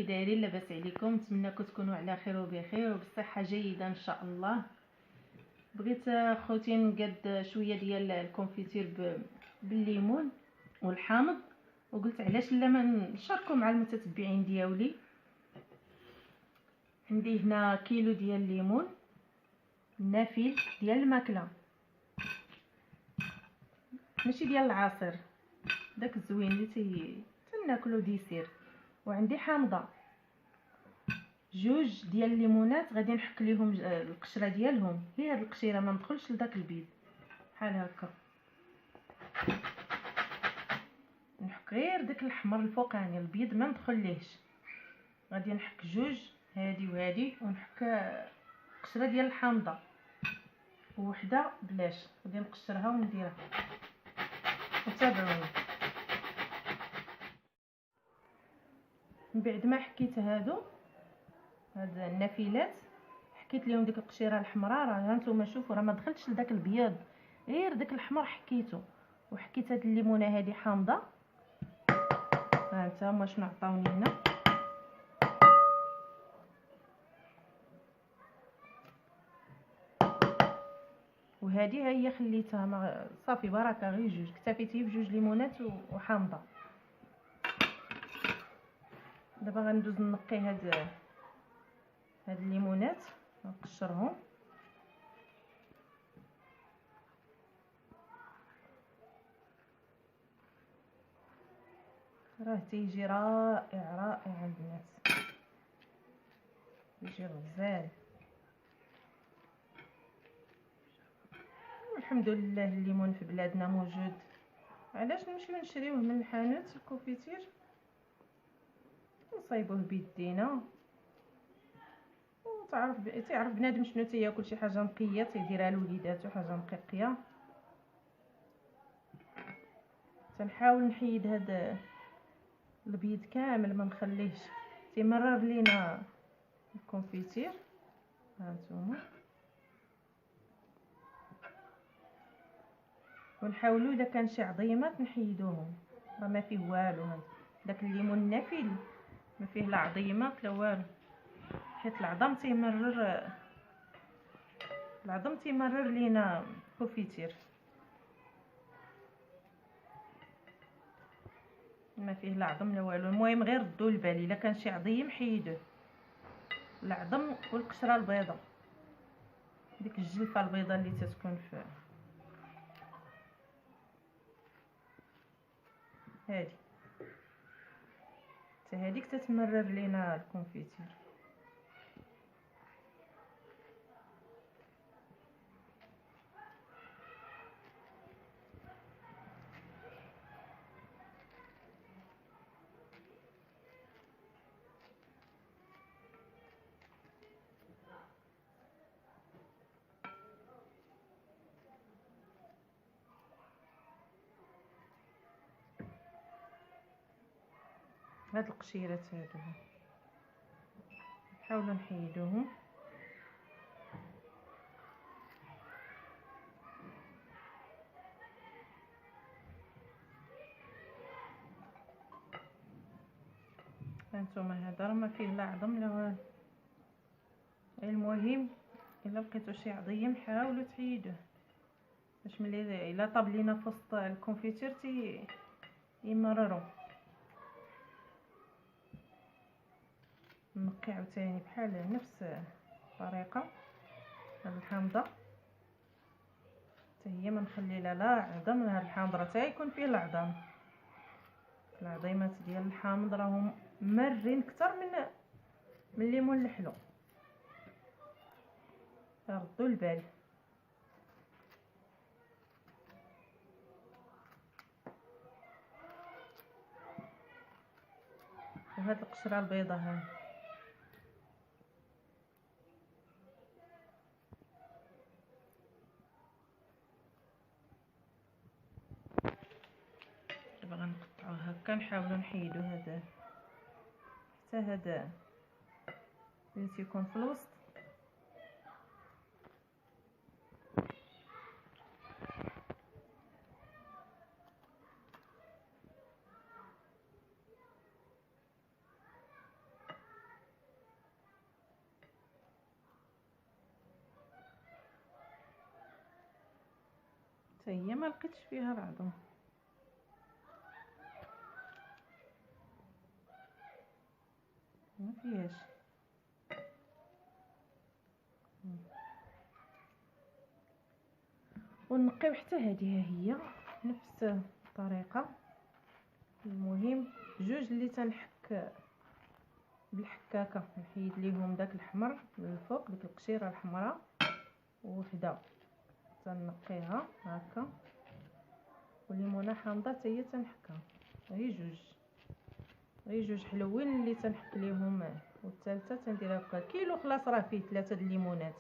دايرين؟ لاباس عليكم؟ نتمنىكم تكونوا على خير وبخير وبصحه جيده ان شاء الله. بغيت خوتي نقاد شويه ديال الكونفيتير بالليمون والحامض، وقلت علاش لا ما نشاركو مع المتتبعين ديالي. عندي هنا كيلو ديال الليمون نافل ديال الماكله، ماشي ديال العصير داك الزوين اللي تناكلو ديسير. وعندي حامضه جوج ديال الليمونات، غادي نحك ليهم القشره ديالهم، هي هاد القشيره ما ندخلش لداك البيض بحال هكا، نحك غير داك الاحمر الفوقاني، البيض ما ندخل ليهش. غادي نحك جوج هادي وهادي، ونحك قشره ديال الحامضه وحده بلاش، غادي نقشرها ونديرها. وتابعوني. من بعد ما حكيت هاد النافلات، حكيت لهم ديك القشيره الحمراء، راه هانتوما شوفوا راه ما دخلتش لداك البيض، غير داك الاحمر حكيته. وحكيت هاد الليمونه هادي حامضه، ها انت هما شنو عطاوني هنا. وهذه ها هي خليتها صافي بركه، غير جوج، اكتفيت بجوج ليمونات وحامضه. دابا غندوز نقي هاد الليمونات ونقشرهم. راه تيجي رائع رائع البنات، تيجي غزال. الحمد لله الليمون في بلادنا موجود، علاش نمشيو نشريوه من الحانوت الكوفيتير نصايبوه بيدينا. تعرف بنادم شنو تياكل، شي حاجه نقيه تيديرها لوليداتو، حاجه نقيه. تنحاول نحيد هذا البيض كامل، ما نخليهش تيمرر لينا الكونفيتير. هانتوما، ونحاولوا اذا كان شي عظيمات نحيدوهم، راه ما فيه والو. هذا داك الليمون النافل ما فيه لا عظيمات لا والو، حيت العظم تيمرر لينا الكونفيتير، ما فيه لا عظم لا والو. المهم غير ردوا البال، الا كان شي عظيم حيدوه، العظم والقشره البيضاء، ديك الجلفه البيضاء اللي تتكون في هادي، حتى هذيك تتمرر لينا الكونفيتير. هاد القشيرات هادو نحاولوا نحيدوهم. هانتوما هذا راه ما فيه لا عظم لا والو. المهم الا لقيتو شي عظيم حاولوا تحيدوه، باش ملي الا طاب لينا في وسط الكونفيتير يمرروا. نقي عاوتاني بحال نفس الطريقه. هاد الحامضه حتى هي ما نخلي لا عظم. هاد الحامض راه تيكون فيه العظام، العظيمات ديال الحامض راهم مرين اكثر من الليمون الحلو، ردوا البال. وهاد القشره البيضاء ها دابا غنقطعوه هكا، نحاولوا نحيدو هذا حتى هذا اللي تيكون في الوسط. حتى هي ما لقيتش فيها العظم، ما فيهاش. ونقيو حتى هذه هي نفس الطريقه. المهم جوج اللي تنحك بالحكاكه، نحيد ليهم داك الاحمر من الفوق، ديك القشيره الحمراء، وحده تنقيها هكا، والليمونه حامضه حتى هي تنحكها. غير جوج حلوين اللي تنحك ليهم، والثالثه تنديرها بقى كيلو خلاص راه فيه 3 د الليمونات.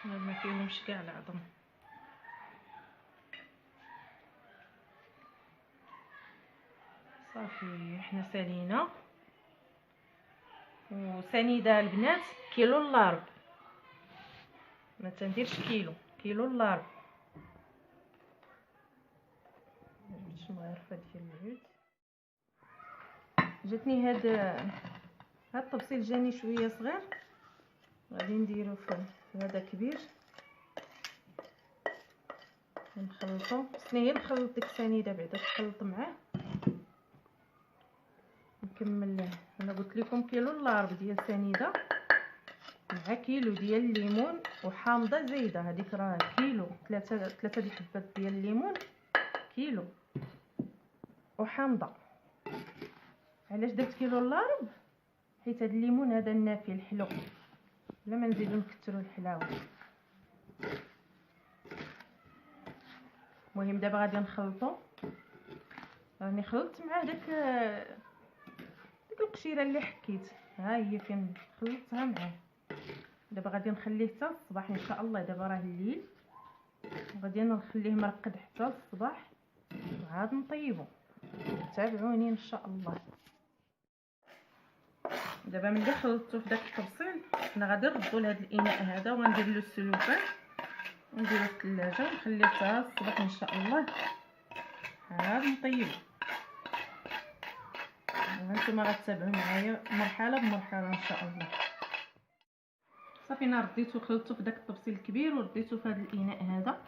ما فيهمش كاع العظم. صافي حنا سالينا وسنيده البنات كيلو الا ربع، ما تنديرش كيلو الا ربع. باش مغرفه ديال العود جاتني هاد الطبسيل جاني شويه صغير، غادي نديرو في هذا كبير، نخلطو. خصني غير نخلط ديك السنيده بعدا تخلط معاه. نكمل. انا قلت لكم كيلو الا ربع ديال سنيده مع كيلو ديال الليمون وحامضه زايده، هذيك راه كيلو. ثلاثه د الحبات ديال الليمون كيلو وحامضه. علاش درت كيلو الا ربع؟ حيت هذا الليمون هذا النافي الحلو، بلا ما نزيدو نكثروا الحلاوه. المهم دابا غادي نخلطو. راني خلطت مع ديك القشيره اللي حكيت، ها هي فين خلطتها معاه. دابا غادي نخليه حتى الصباح ان شاء الله. دابا راه الليل، غادي نخليه مرقد حتى الصباح عاد نطيبو. تابعوني ان شاء الله. دابا ملي خلطته في داك الطبسيل، انا غادي نردو لهاد الاناء هذا وغندير له السلوفان ونديرو في الثلاجه ونخليه حتى الصباح ان شاء الله عاد نطيبو. وانتم غتتابعوا معايا مرحله بمرحله ان شاء الله. صافي انا رديته خلطته في داك الطبسيل الكبير ورديته في هذا الاناء هذا.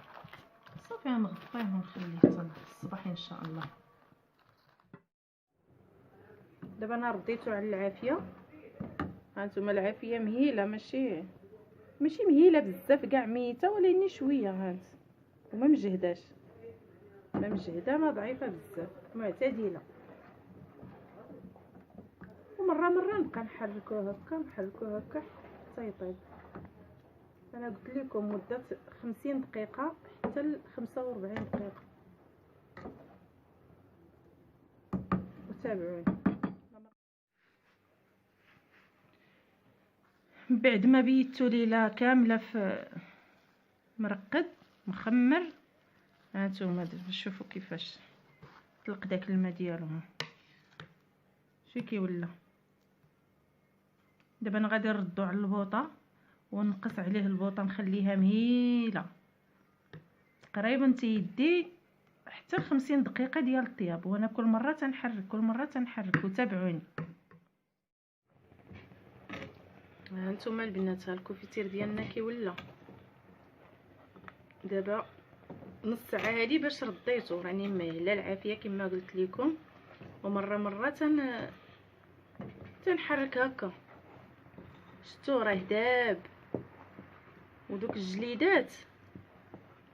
صافي غنغطيه ونخليه حتى الصباح ان شاء الله. دابا انا رديته على العافيه. هانتوما العافيه مهيله، ماشي مهيله بزاف كاع ميته، ولكن شويه هانت، وما مجهداش، ما مجهده ما ضعيفه بزاف، معتدله. ومره نبقى نحركوه هكا حتى يطيب. انا قلت لكم مده 50 دقيقه حتى ل 45 دقيقه. وتابعوني. بعد ما بيتو ليله كامله في مرقد مخمر، هانتوما شوفوا كيفاش طلق داك الماء ديالو. شوفي كي ولا. دابا انا غادي نردو على البوطه ونقص عليه البوطه، نخليها مهيله تقريبا تيدي حتى 50 دقيقه ديال الطياب. وانا كل مره تنحرك وتابعوني. هانتوما البنات، ها الكوفيتير ديالنا كي ولا. دابا نص ساعه هادي باش رديته، راني مهله العافيه كما قلت لكم. ومره تنحرك هكا. شتو راه داب. ودوك الجليدات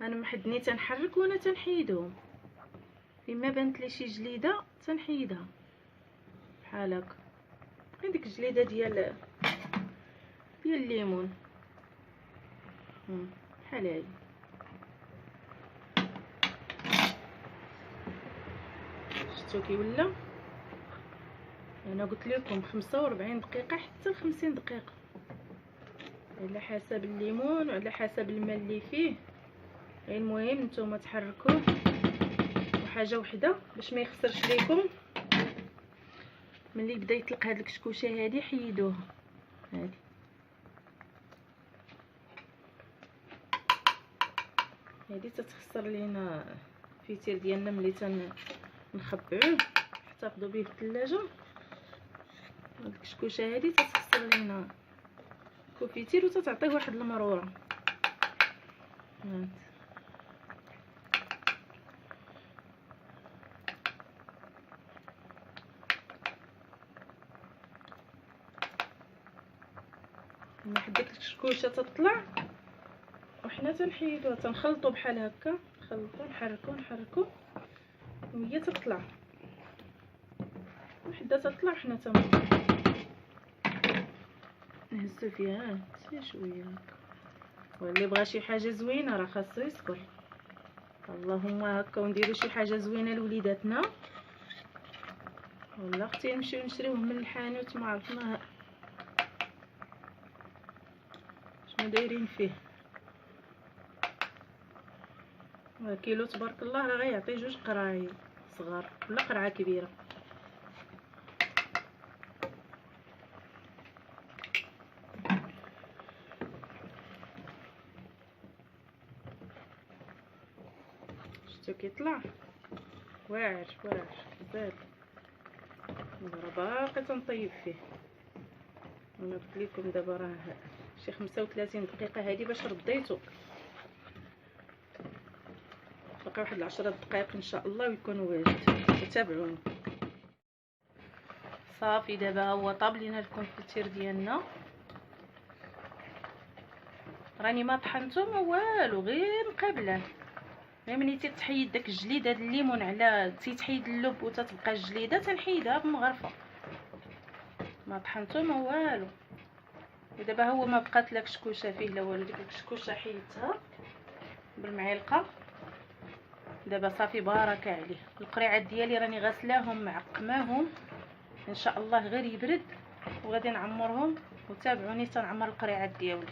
انا محدني تنحرك وانا تنحيدهم. فيما بانت لي شي جليده تنحيدها بحال هكا. غير ديك الجليده ديال الليمون بحال هادي. شفتو كي ولا. انا قلت لكم 45 دقيقه حتى 50 دقيقه على حسب الليمون وعلى حسب الماء اللي فيه. غير المهم نتوما تحركوه. وحاجه وحده باش ما يخسرش ليكم، ملي بدا يطلق هاد الكشكوشه هادي حيدوها. هادي تتخسر لينا الفطير ديالنا ملي تنخبعوه نحتفظوا به في الثلاجه. هاد الكشكوشه هادي تتخسر لينا الكوفيتير وتتعطيه واحد المروره. من حد ديك الكشكوشه تطلع وحنا تنحيدوها، تنخلطوا بحال هكا، نخلطوا نحركوا وهي تطلع. وحده تطلع حنا نهزو فيها حتى شويه هكا. واللي بغى شي حاجه زوينه راه خاصو يصبر. اللهم هكا ونديروا شي حاجه زوينه لوليداتنا، ولا اختي نمشيو نشريوه من الحانوت ما عرفنا شنو دايرين فيه. كيلو تبارك الله راه غيعطي 2 قراعي صغار ولا قرعه كبيره. شفتو كيطلع واعر بزاف. دابا باقي تنطيب فيه. انا قلت لكم دابا راه شي 35 دقيقه هادي باش رديتو، باقي واحد 10 دقائق ان شاء الله ويكون واجد. تابعوني. صافي دابا هو طاب لينا الكونفيتير ديالنا. راني ما طحنتو ما والو، غير مقابله. غير ملي تتحيد داك الجليده د الليمون على تيتحيد اللب وتتبقى الجليده تنحيدها بمغرفه. ما طحنتو ما والو. ودابا هو ما بقات لا كشكوشه فيه لا والو. ديك الكشكوشه حيدتها بالمعلقه. دابا صافي بارك عليه. القريعات ديالي راني غسلاهم معقماهم ان شاء الله غير يبرد وغادي نعمرهم. وتابعوني تنعمر القريعات ديالي.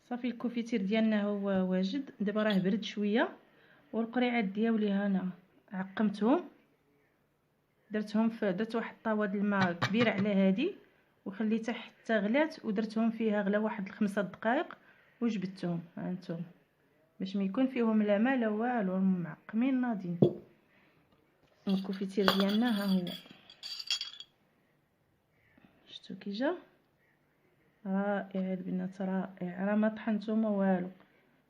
صافي الكوفيتير ديالنا هو واجد. دابا راه برد شويه والقريعات ديالي هنا عقمتهم، درتهم درت واحد الطاوه د الماء كبيره على هادي وخليتها حتى غلات ودرتهم فيها غلا واحد 5 دقائق وجبدتهم. ها انتم باش ما يكون فيهم لا ماء لا والو، معقمين ناضين. الكوفيتير ديالنا ها هو، شفتوا كي جا رائع البنات رائع. راه ما طحنتو ما والو،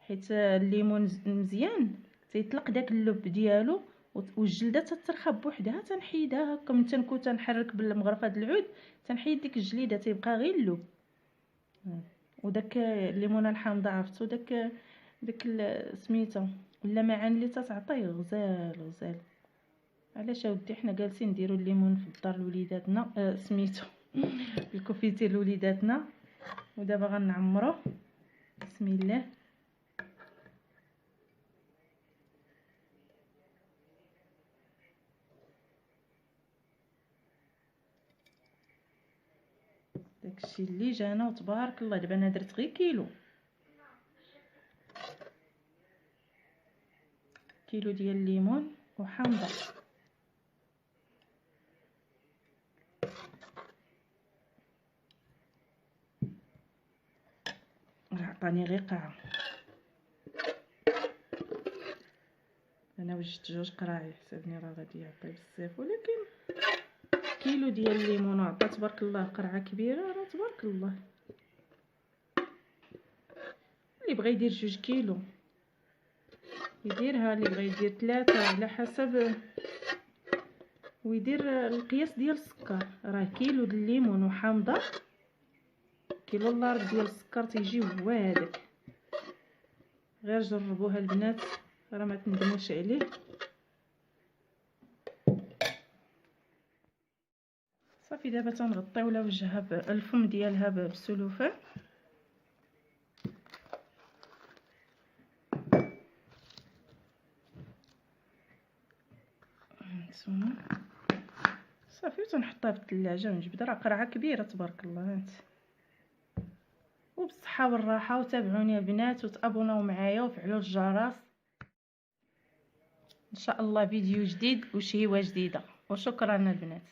حيت الليمون مزيان تيطلق داك اللب ديالو والجلده تترخى بوحدها. تنحيدها هكا من تنكون تنحرك بالمغرفه د العود تنحيد ديك الجليده تيبقى غير اللب. وداك الليمونه الحامضه عرفتو داك سميتو اللمعان اللي تتعطيه غزال. علاش اودي حنا جالسين نديروا الليمون في الدار لوليداتنا سميتو الكوفيتير لوليداتنا. ودابا غنعمرو بسم الله. داكشي اللي جانا وتبارك الله. دابا انا درت غير كيلو ديال الليمون وحامضه. راه عطاني غير قاعه. انا وجدت 2 قراعي حسبني راه غادي يعطي بزاف، ولكن كيلو ديال الليمون عطا تبارك الله قرعه كبيره. راه تبارك الله اللي بغى يدير 2 كيلو يديرها، اللي بغى يدير 3 على حسب ويدير القياس ديال السكر. راه كيلو د الليمون وحامضه كيلو الا ربع ديال السكر تيجي هو هذاك. غير جربوها البنات راه ما تندموش عليه. صافي دابا تنغطيو لها وجهها بالفم ديالها بالسلوفان. هانتوما صافي تنحطها في الثلاجه ونجبد. راه قرعه كبيره تبارك الله. هانت وبالصحه والراحه. وتابعوني البنات وتابوناو معايا وفعلوا الجرس. ان شاء الله فيديو جديد وشهيوه جديده، وشكرا البنات.